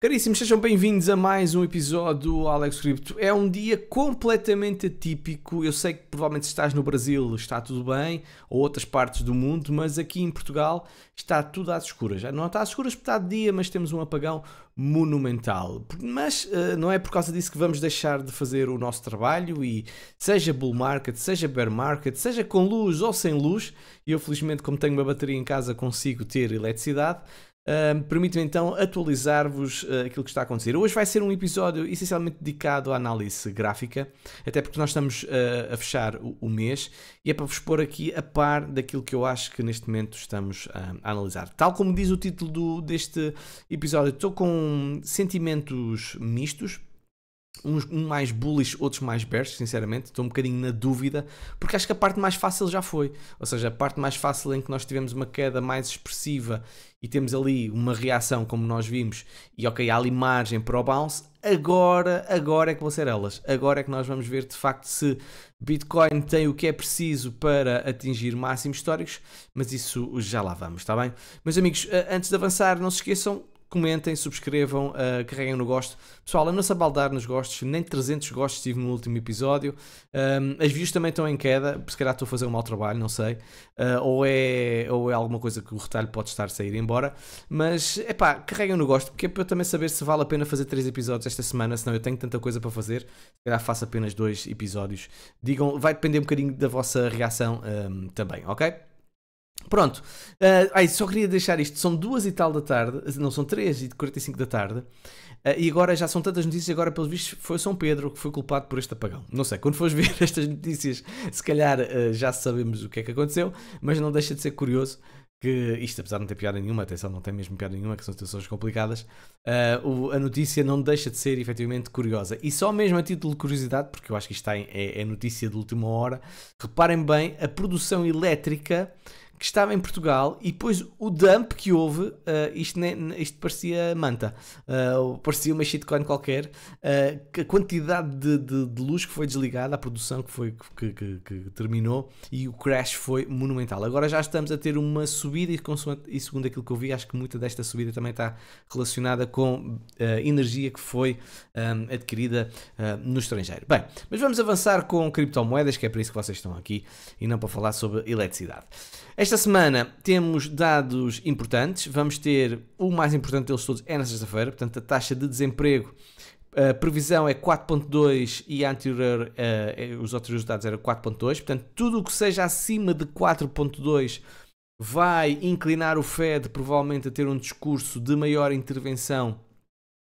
Caríssimos, sejam bem-vindos a mais um episódio do Alex Crypto. É um dia completamente atípico. Eu sei que provavelmente se estás no Brasil está tudo bem, ou outras partes do mundo, mas aqui em Portugal está tudo às escuras. Já não está às escuras porque está de dia, mas temos um apagão monumental. Mas não é por causa disso que vamos deixar de fazer o nosso trabalho e seja bull market, seja bear market, seja com luz ou sem luz, e eu felizmente como tenho uma bateria em casa consigo ter eletricidade. Permitam-me então atualizar-vos aquilo que está a acontecer. Hoje vai ser um episódio essencialmente dedicado à análise gráfica, até porque nós estamos a fechar o mês e é para vos pôr aqui a par daquilo que eu acho que neste momento estamos a analisar. Tal como diz o título deste episódio, estou com sentimentos mistos. Uns mais bullish, outros mais bearish, sinceramente. Estou um bocadinho na dúvida, porque acho que a parte mais fácil já foi. Ou seja, a parte mais fácil em que nós tivemos uma queda mais expressiva e temos ali uma reação como nós vimos, e ok, há ali margem para o bounce, agora é que vão ser elas. Agora é que nós vamos ver de facto se Bitcoin tem o que é preciso para atingir máximos históricos, mas isso já lá vamos, está bem? Meus amigos, antes de avançar, não se esqueçam, comentem, subscrevam, carreguem no gosto. Pessoal, a não se abaldar nos gostos, nem 300 gostos tive no último episódio. As views também estão em queda, se calhar estou a fazer um mau trabalho, não sei. Ou é alguma coisa que o retalho pode estar a sair embora. Mas, carreguem no gosto, porque é para eu também saber se vale a pena fazer 3 episódios esta semana, senão eu tenho tanta coisa para fazer. Se calhar faço apenas 2 episódios. Digam, vai depender um bocadinho da vossa reação também, ok? Pronto, só queria deixar isto, são 2 e tal da tarde, não, são 3 e 45 da tarde, e agora já são tantas notícias, agora pelos vistos foi São Pedro que foi culpado por este apagão. Não sei, quando fores ver estas notícias, se calhar já sabemos o que é que aconteceu, mas não deixa de ser curioso que isto, apesar de não ter piada nenhuma, atenção, não tem mesmo piada nenhuma, que são situações complicadas, a notícia não deixa de ser efetivamente curiosa. E só mesmo a título de curiosidade, porque eu acho que isto é notícia de última hora, reparem bem a produção elétrica que estava em Portugal e depois o dump que houve, isto parecia manta, parecia uma shitcoin qualquer, a quantidade de luz que foi desligada, a produção que terminou, e o crash foi monumental. Agora já estamos a ter uma subida e segundo aquilo que eu vi, acho que muita desta subida também está relacionada com a energia que foi adquirida no estrangeiro. Bem, mas vamos avançar com criptomoedas, que é para isso que vocês estão aqui e não para falar sobre eletricidade. Esta semana temos dados importantes, vamos ter, o mais importante deles todos é na sexta-feira, portanto a taxa de desemprego, a previsão é 4.2 e a anterior, os outros resultados eram 4.2, portanto tudo o que seja acima de 4.2 vai inclinar o Fed provavelmente a ter um discurso de maior intervenção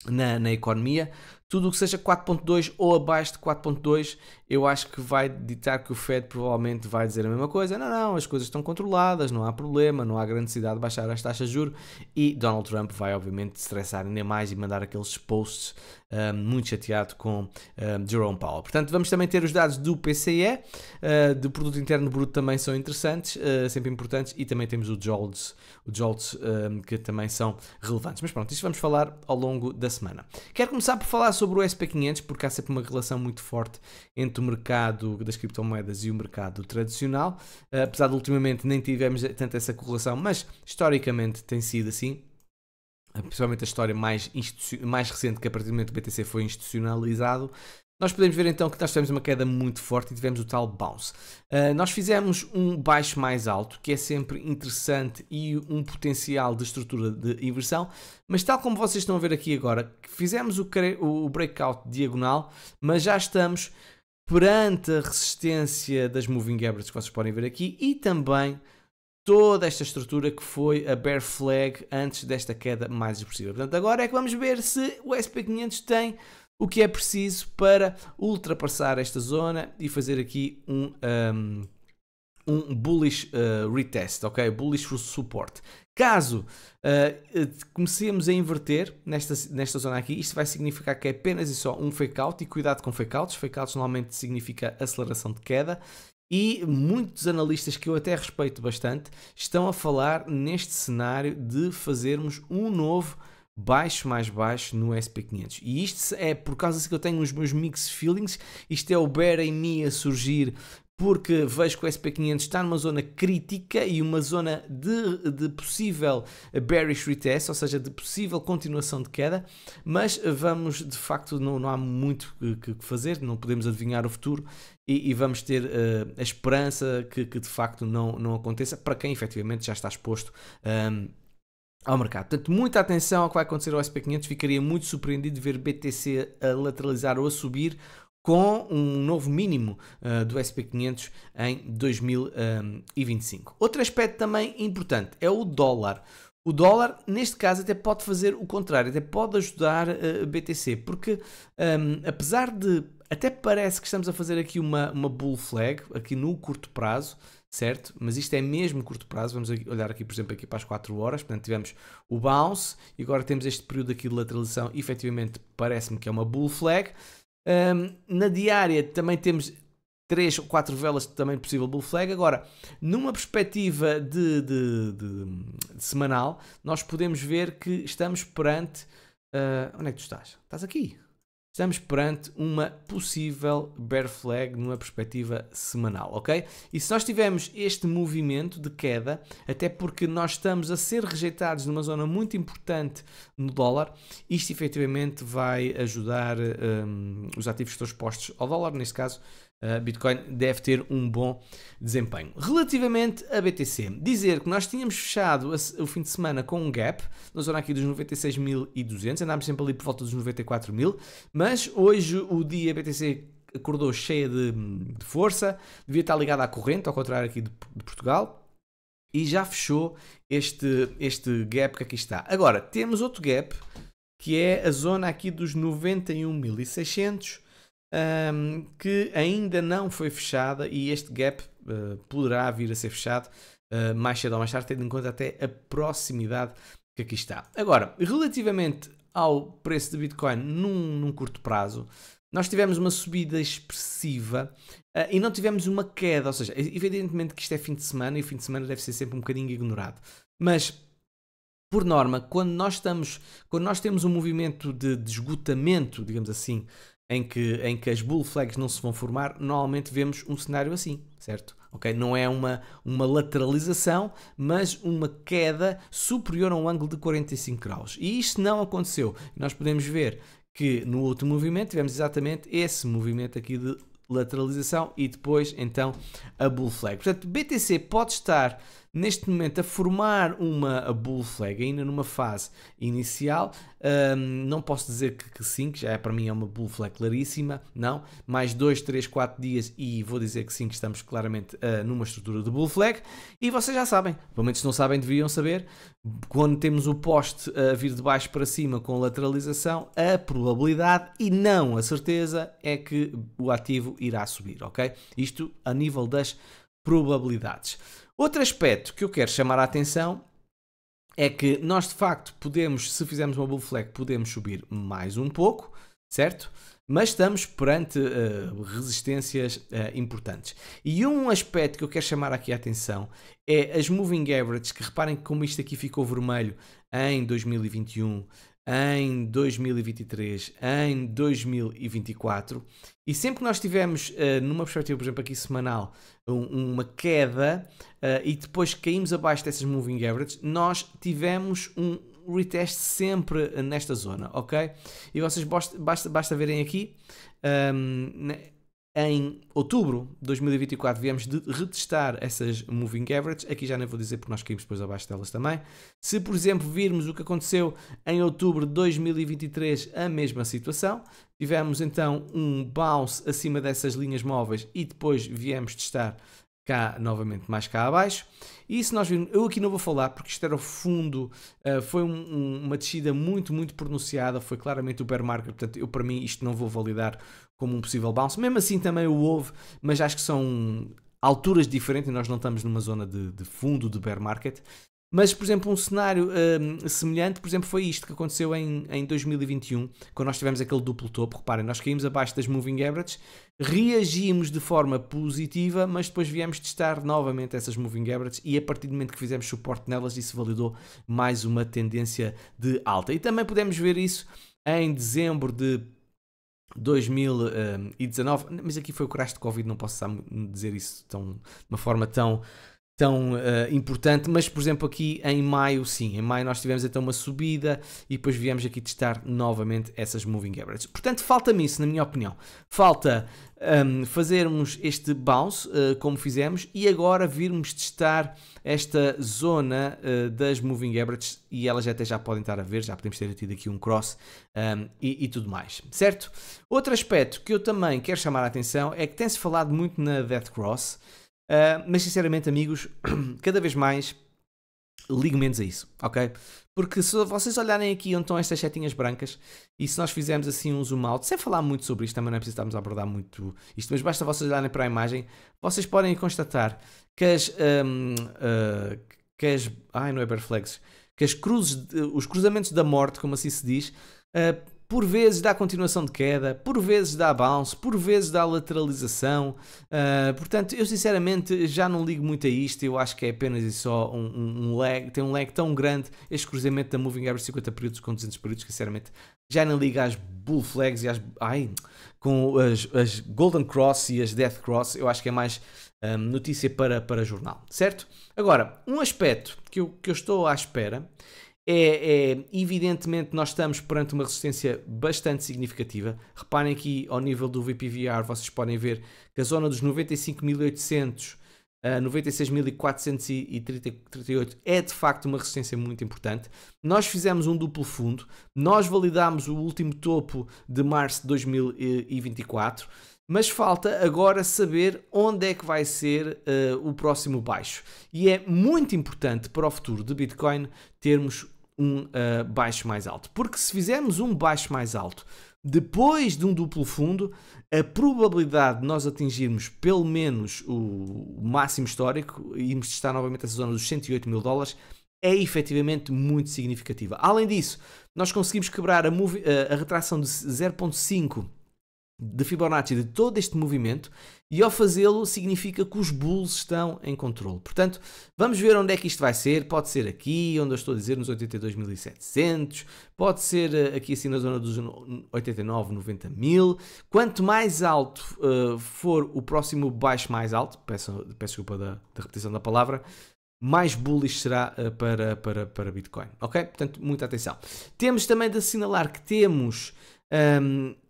na economia. Tudo o que seja 4.2 ou abaixo de 4.2, eu acho que vai ditar que o Fed provavelmente vai dizer a mesma coisa. Não, as coisas estão controladas, não há problema, não há grande necessidade de baixar as taxas de juros, e Donald Trump vai obviamente estressar ainda mais e mandar aqueles posts muito chateado com Jerome Powell. Portanto, vamos também ter os dados do PCE, do Produto Interno Bruto, também são interessantes, sempre importantes, e também temos o JOLTS, que também são relevantes. Mas pronto, isto vamos falar ao longo da semana. Quero começar por falar sobre o SP500, porque há sempre uma relação muito forte entre o mercado das criptomoedas e o mercado tradicional, apesar de ultimamente nem tivemos tanto essa correlação, mas historicamente tem sido assim. Principalmente a história mais recente, que a partir do momento que o BTC foi institucionalizado, nós podemos ver então que nós tivemos uma queda muito forte e tivemos o tal bounce. Nós fizemos um baixo mais alto, que é sempre interessante, e um potencial de estrutura de inversão, mas tal como vocês estão a ver aqui agora, fizemos o breakout diagonal, mas já estamos perante a resistência das moving averages que vocês podem ver aqui, e também toda esta estrutura que foi a bear flag antes desta queda mais expressiva. Portanto, agora é que vamos ver se o SP500 tem o que é preciso para ultrapassar esta zona e fazer aqui um bullish retest, ok? Bullish support. Caso comecemos a inverter nesta zona aqui, isto vai significar que é apenas e só um fake out, e cuidado com fake outs. Fake outs normalmente significa aceleração de queda. E muitos analistas, que eu até respeito bastante, estão a falar neste cenário de fazermos um novo baixo mais baixo no SP500. E isto é por causa que eu tenho os meus mixed feelings. Isto é o bear em mim a surgir porque vejo que o SP500 está numa zona crítica e uma zona de possível bearish retest, ou seja, de possível continuação de queda, mas vamos, de facto, não há muito que fazer, não podemos adivinhar o futuro e vamos ter a esperança que de facto não aconteça, para quem efetivamente já está exposto ao mercado. Portanto, muita atenção ao que vai acontecer ao SP500, ficaria muito surpreendido de ver BTC a lateralizar ou a subir com um novo mínimo do SP500 em 2025. Outro aspecto também importante é o dólar. O dólar, neste caso, até pode fazer o contrário, até pode ajudar a BTC, porque apesar de, até parece que estamos a fazer aqui uma bull flag, aqui no curto prazo, certo? Mas isto é mesmo curto prazo, vamos olhar aqui, por exemplo, aqui para as 4 horas, portanto tivemos o bounce e agora temos este período aqui de lateralização, e efetivamente parece-me que é uma bull flag. Na diária também temos 3 ou 4 velas também possível bull flag. Agora, numa perspectiva de semanal, nós podemos ver que estamos perante... onde é que tu estás? Estás aqui. Estamos perante uma possível bear flag numa perspectiva semanal, ok? E se nós tivermos este movimento de queda, até porque nós estamos a ser rejeitados numa zona muito importante no dólar, isto efetivamente vai ajudar os ativos que estão expostos ao dólar, neste caso, Bitcoin deve ter um bom desempenho. Relativamente a BTC, dizer que nós tínhamos fechado o fim de semana com um gap, na zona aqui dos 96.200, andámos sempre ali por volta dos 94.000, mas hoje o dia BTC acordou cheia de força, devia estar ligado à corrente, ao contrário aqui de Portugal, e já fechou este gap que aqui está. Agora, temos outro gap, que é a zona aqui dos 91.600, que ainda não foi fechada, e este gap poderá vir a ser fechado mais cedo ou mais tarde, tendo em conta até a proximidade que aqui está. Agora, relativamente ao preço de Bitcoin num curto prazo, nós tivemos uma subida expressiva e não tivemos uma queda, ou seja, evidentemente que isto é fim de semana e o fim de semana deve ser sempre um bocadinho ignorado, mas por norma, quando nós temos um movimento de esgotamento, digamos assim, em que as bull flags não se vão formar, normalmente vemos um cenário assim, certo? Okay? Não é uma lateralização, mas uma queda superior a um ângulo de 45 graus. E isto não aconteceu. Nós podemos ver que no último movimento tivemos exatamente esse movimento aqui de lateralização e depois então a bull flag. Portanto, BTC pode estar neste momento a formar uma bull flag ainda numa fase inicial. Não posso dizer que sim, que já para mim é uma bull flag claríssima, não, mais 2, 3, 4 dias e vou dizer que sim, que estamos claramente numa estrutura de bull flag. E vocês já sabem, pelo menos se não sabem deviam saber, quando temos o poste a vir de baixo para cima com lateralização, a probabilidade e não a certeza é que o ativo irá subir, ok? Isto a nível das probabilidades. Outro aspecto que eu quero chamar a atenção é que nós de facto podemos, se fizermos uma bull flag, podemos subir mais um pouco, certo? Mas estamos perante resistências importantes. E um aspecto que eu quero chamar aqui a atenção é as moving averages, que reparem como isto aqui ficou vermelho em 2021, em 2023, em 2024, e sempre que nós tivermos numa perspectiva, por exemplo aqui semanal, uma queda e depois caímos abaixo dessas moving averages, nós tivemos um retest sempre nesta zona, ok? E vocês basta verem aqui, em outubro de 2024 viemos de retestar essas moving averages, aqui já nem vou dizer porque nós caímos depois abaixo delas também. Se por exemplo virmos o que aconteceu em outubro de 2023, a mesma situação, tivemos então um bounce acima dessas linhas móveis e depois viemos testar cá novamente mais cá abaixo. E se nós virmos, eu aqui não vou falar porque isto era o fundo, foi uma descida muito pronunciada, foi claramente o bear market, portanto eu para mim isto não vou validar como um possível bounce, mesmo assim também o houve, mas acho que são alturas diferentes e nós não estamos numa zona de fundo de bear market. Mas, por exemplo, um cenário semelhante, por exemplo, foi isto que aconteceu em 2021, quando nós tivemos aquele duplo topo. Reparem, nós caímos abaixo das moving averages, reagimos de forma positiva, mas depois viemos testar novamente essas moving averages e a partir do momento que fizemos suporte nelas, isso validou mais uma tendência de alta. E também podemos ver isso em dezembro de 2019, mas aqui foi o crash de Covid, não posso dizer isso de uma forma tão importante, mas por exemplo aqui em maio, sim, em maio nós tivemos então uma subida e depois viemos aqui testar novamente essas moving averages. Portanto, falta-me isso, na minha opinião. Falta fazermos este bounce, como fizemos, e agora virmos testar esta zona das moving averages, e elas até já podem estar a ver, já podemos ter tido aqui um cross e tudo mais, certo? Outro aspecto que eu também quero chamar a atenção é que tem-se falado muito na Death Cross, mas sinceramente, amigos, cada vez mais ligo menos a isso, ok? Porque se vocês olharem aqui onde estão estas setinhas brancas, e se nós fizermos assim um zoom out, sem falar muito sobre isto, também não é preciso estarmos a abordar muito isto, mas basta vocês olharem para a imagem, vocês podem constatar que não é bear flags, que as cruzes, os cruzamentos da morte, como assim se diz, por vezes dá continuação de queda, por vezes dá bounce, por vezes dá lateralização. Portanto, eu sinceramente já não ligo muito a isto. Eu acho que é apenas e só um lag. Tem um lag tão grande este cruzamento da Moving Average 50 períodos com 200 períodos que sinceramente já não ligo às Bull Flags e com as Golden Cross e as Death Cross. Eu acho que é mais notícia para jornal, certo? Agora, um aspecto que eu estou à espera evidentemente nós estamos perante uma resistência bastante significativa. Reparem aqui ao nível do VPVR, vocês podem ver que a zona dos 95.800 a 96.438 é de facto uma resistência muito importante. Nós fizemos um duplo fundo, nós validámos o último topo de março de 2024, mas falta agora saber onde é que vai ser o próximo baixo. E é muito importante para o futuro de Bitcoin termos um baixo mais alto. Porque se fizermos um baixo mais alto depois de um duplo fundo, a probabilidade de nós atingirmos pelo menos o máximo histórico e irmos testar novamente essa zona dos 108 mil dólares é efetivamente muito significativa. Além disso, nós conseguimos quebrar a retração de 0.5 de Fibonacci de todo este movimento, e ao fazê-lo significa que os bulls estão em controle. Portanto, vamos ver onde é que isto vai ser. Pode ser aqui, onde eu estou a dizer, nos 82.700, pode ser aqui assim na zona dos 89, 90 mil. Quanto mais alto for o próximo baixo mais alto, peço desculpa da repetição da palavra, mais bullish será para Bitcoin, ok? Portanto, muita atenção. Temos também de assinalar que temos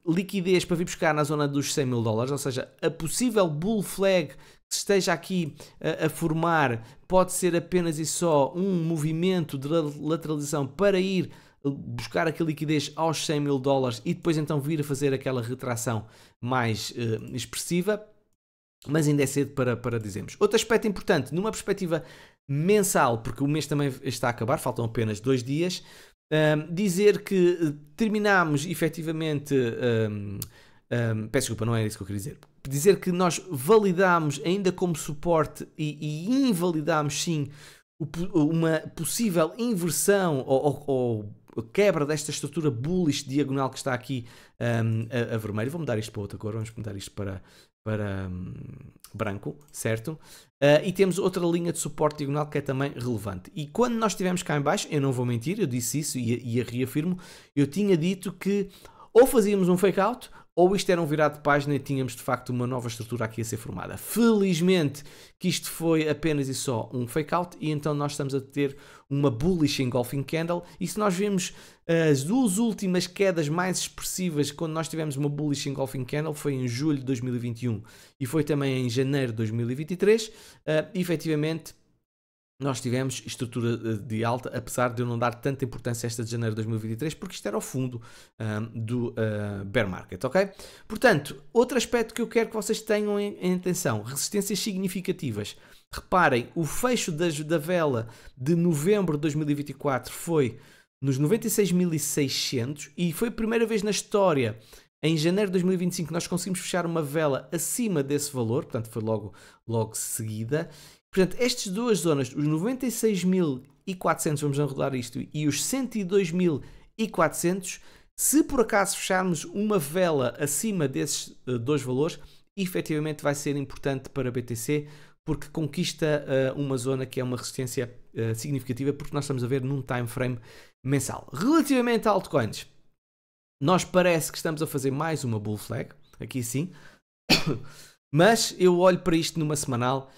liquidez para vir buscar na zona dos 100 mil dólares, ou seja, a possível bull flag que se esteja aqui a formar pode ser apenas e só um movimento de lateralização para ir buscar aquela liquidez aos 100 mil dólares e depois então vir a fazer aquela retração mais expressiva, mas ainda é cedo para dizermos. Outro aspecto importante, numa perspectiva mensal, porque o mês também está a acabar, faltam apenas 2 dias, dizer que terminamos efetivamente, peço desculpa, não é isso que eu queria dizer, dizer que nós validámos ainda como suporte e invalidámos sim uma possível inversão ou quebra desta estrutura bullish diagonal que está aqui a vermelho. Vou mudar isto para outra cor, vamos mudar isto para branco, certo? E temos outra linha de suporte diagonal que é também relevante. E quando nós estivemos cá em baixo, eu não vou mentir, eu disse isso e a reafirmo, eu tinha dito que ou fazíamos um fake out, ou isto era um virado de página e tínhamos de facto uma nova estrutura aqui a ser formada. Felizmente que isto foi apenas e só um fake out, e então nós estamos a ter uma bullish engulfing candle, e se nós vemos as duas últimas quedas mais expressivas quando nós tivemos uma bullish engulfing candle foi em julho de 2021 e foi também em janeiro de 2023, efetivamente nós tivemos estrutura de alta, apesar de eu não dar tanta importância a esta de janeiro de 2023, porque isto era o fundo do bear market, ok? Portanto, outro aspecto que eu quero que vocês tenham em atenção, resistências significativas. Reparem, o fecho da vela de novembro de 2024 foi nos 96.600 e foi a primeira vez na história, em janeiro de 2025, que nós conseguimos fechar uma vela acima desse valor, portanto foi logo seguida. Portanto, estas duas zonas, os 96.400, vamos arredondar isto, e os 102.400, se por acaso fecharmos uma vela acima desses dois valores, efetivamente vai ser importante para a BTC, porque conquista uma zona que é uma resistência significativa, porque nós estamos a ver num time frame mensal. Relativamente a altcoins, Nós parece que estamos a fazer mais uma bull flag, aqui sim, mas eu olho para isto numa semanal,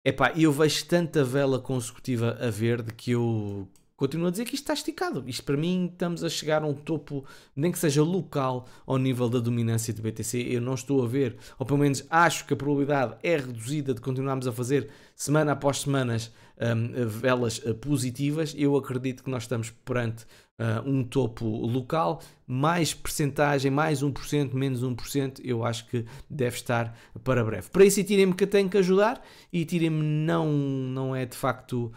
epá, eu vejo tanta vela consecutiva a verde que eu continuo a dizer que isto está esticado. Isto para mim estamos a chegar a um topo, nem que seja local, ao nível da dominância do BTC. Eu não estou a ver, ou pelo menos acho que a probabilidade é reduzida de continuarmos a fazer semana após semanas velas positivas. Eu acredito que nós estamos perante um topo local, mais percentagem, mais 1%, menos 1%, eu acho que deve estar para breve. Para isso, Ethereum que tem que ajudar, e Ethereum não é de facto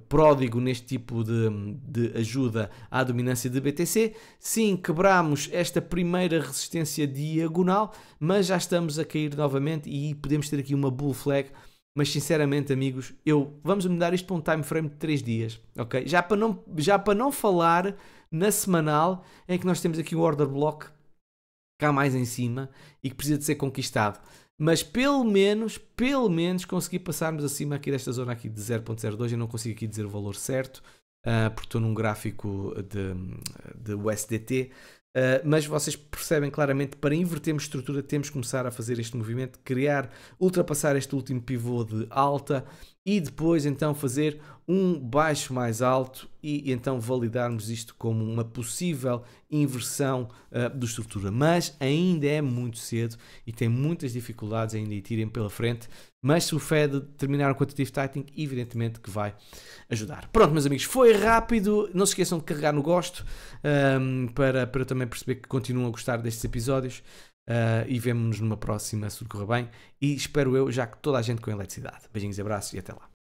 pródigo neste tipo de ajuda à dominância de BTC. Sim, quebramos esta primeira resistência diagonal, mas já estamos a cair novamente e podemos ter aqui uma bull flag. Mas sinceramente, amigos, vamos mudar isto para um time frame de 3 dias, ok? Já para não falar na semanal em que nós temos aqui um order block cá mais em cima e que precisa de ser conquistado. Mas pelo menos conseguir passarmos acima aqui desta zona aqui de 0.02. Eu não consigo aqui dizer o valor certo, porque estou num gráfico de USDT. Mas vocês percebem claramente, para invertermos estrutura temos que começar a fazer este movimento, ultrapassar este último pivô de alta e depois então fazer um baixo mais alto e então validarmos isto como uma possível inversão de estrutura. Mas ainda é muito cedo e tem muitas dificuldades ainda Ethereum pela frente, mas se o Fed terminar o quantitative tightening, evidentemente que vai ajudar. Pronto, meus amigos, foi rápido. Não se esqueçam de carregar no gosto para eu também perceber que continuam a gostar destes episódios. E vemo-nos numa próxima, se tudo correr bem. E espero eu, já que toda a gente com eletricidade. Beijinhos e abraços e até lá.